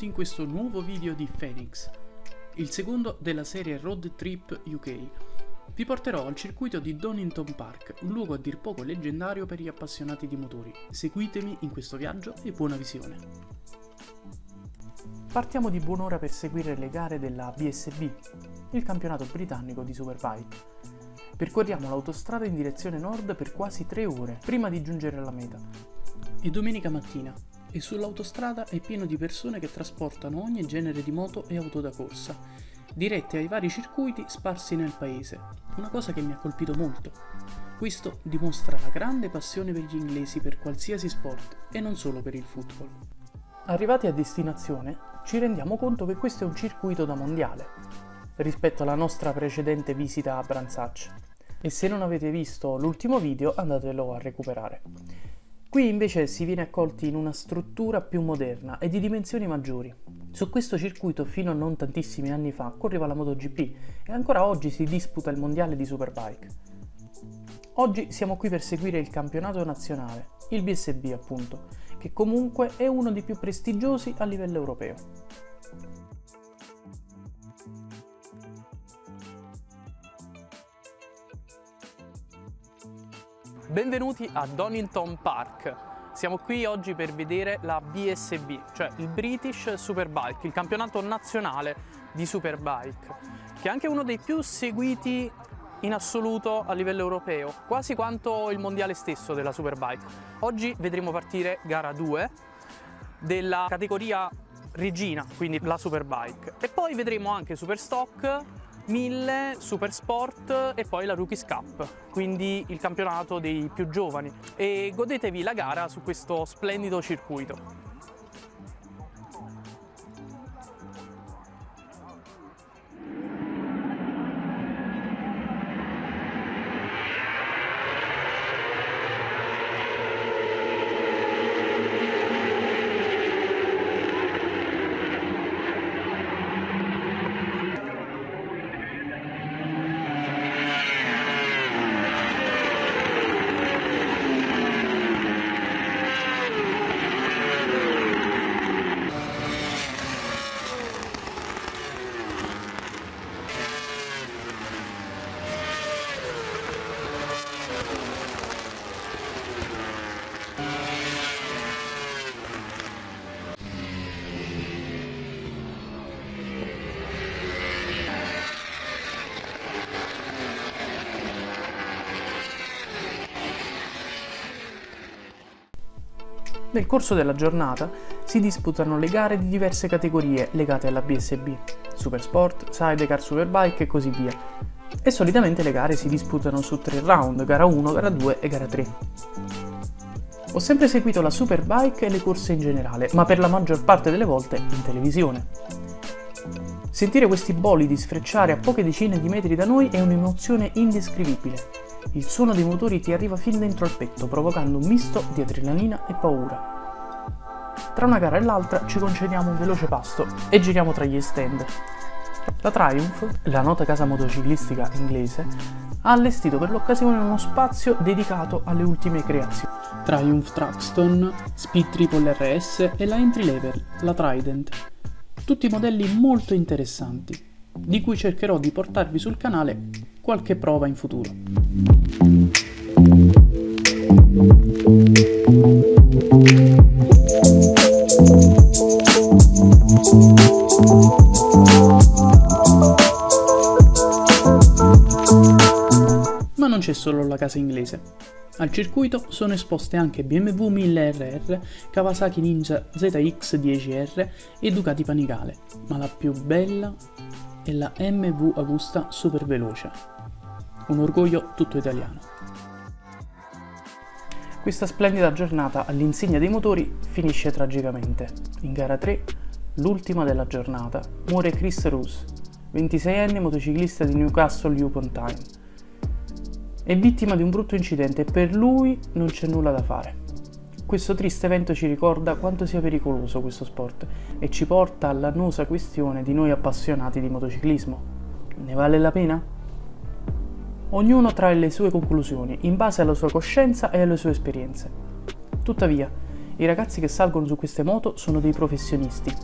benvenuti in questo nuovo video di Phoenix, il secondo della serie Road Trip UK. Vi porterò al circuito di Donington Park, un luogo a dir poco leggendario per gli appassionati di motori. Seguitemi in questo viaggio e buona visione. Partiamo di buon'ora per seguire le gare della BSB, il campionato britannico di Superbike. Percorriamo l'autostrada in direzione nord per quasi 3 ore prima di giungere alla meta. È domenica mattina e sull'autostrada è pieno di persone che trasportano ogni genere di moto e auto da corsa, dirette ai vari circuiti sparsi nel paese, una cosa che mi ha colpito molto. Questo dimostra la grande passione per gli inglesi per qualsiasi sport e non solo per il football. Arrivati a destinazione ci rendiamo conto che questo è un circuito da mondiale, rispetto alla nostra precedente visita a Brands Hatch, e se non avete visto l'ultimo video andatelo a recuperare. Qui invece si viene accolti in una struttura più moderna e di dimensioni maggiori. Su questo circuito fino a non tantissimi anni fa correva la MotoGP e ancora oggi si disputa il mondiale di Superbike. Oggi siamo qui per seguire il campionato nazionale, il BSB appunto, che comunque è uno dei più prestigiosi a livello europeo. Benvenuti a Donington Park. Siamo qui oggi per vedere la BSB, cioè il British Superbike, il campionato nazionale di Superbike, che è anche uno dei più seguiti in assoluto a livello europeo, quasi quanto il mondiale stesso della Superbike. Oggi vedremo partire gara 2 della categoria regina, quindi la Superbike, e poi vedremo anche Superstock, 1000, Super Sport e poi la Rookies Cup, quindi il campionato dei più giovani, e godetevi la gara su questo splendido circuito. Nel corso della giornata si disputano le gare di diverse categorie legate alla BSB, Super Sport, Sidecar, Superbike e così via. E solitamente le gare si disputano su 3 round, gara 1, gara 2 e gara 3. Ho sempre seguito la Superbike e le corse in generale, ma per la maggior parte delle volte in televisione. Sentire questi bolidi sfrecciare a poche decine di metri da noi è un'emozione indescrivibile. Il suono dei motori ti arriva fin dentro al petto, provocando un misto di adrenalina e paura. Tra una gara e l'altra ci concediamo un veloce pasto e giriamo tra gli stand. La Triumph, la nota casa motociclistica inglese, ha allestito per l'occasione uno spazio dedicato alle ultime creazioni. Triumph Truxton, Speed Triple RS e la entry level, la Trident. Tutti modelli molto interessanti, di cui cercherò di portarvi sul canale qualche prova in futuro. Ma non c'è solo la casa inglese. Al circuito sono esposte anche BMW 1000RR, Kawasaki Ninja ZX-10R e Ducati Panigale, ma la più bella è la MV Agusta super veloce, un orgoglio tutto italiano. Questa splendida giornata all'insegna dei motori finisce tragicamente. In gara 3, l'ultima della giornata, muore Chris Roos, 26enne motociclista di Newcastle upon Tyne. È vittima di un brutto incidente e per lui non c'è nulla da fare. Questo triste evento ci ricorda quanto sia pericoloso questo sport e ci porta all'annosa questione di noi appassionati di motociclismo. Ne vale la pena? Ognuno trae le sue conclusioni in base alla sua coscienza e alle sue esperienze. Tuttavia, i ragazzi che salgono su queste moto sono dei professionisti.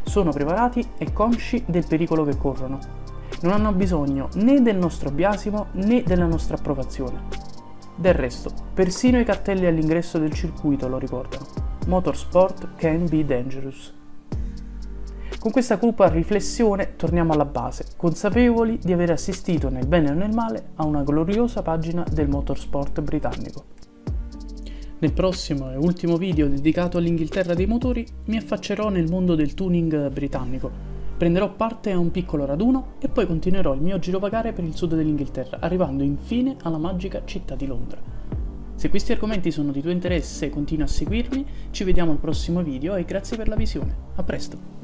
sono preparati e consci del pericolo che corrono. Non hanno bisogno né del nostro biasimo né della nostra approvazione. Del resto, persino i cartelli all'ingresso del circuito lo ricordano. Motorsport can be dangerous. Con questa cupa riflessione torniamo alla base, consapevoli di aver assistito nel bene o nel male a una gloriosa pagina del motorsport britannico. Nel prossimo e ultimo video dedicato all'Inghilterra dei motori mi affaccerò nel mondo del tuning britannico, prenderò parte a un piccolo raduno e poi continuerò il mio girovagare per il sud dell'Inghilterra, arrivando infine alla magica città di Londra. Se questi argomenti sono di tuo interesse, continua a seguirmi, ci vediamo al prossimo video e grazie per la visione. A presto!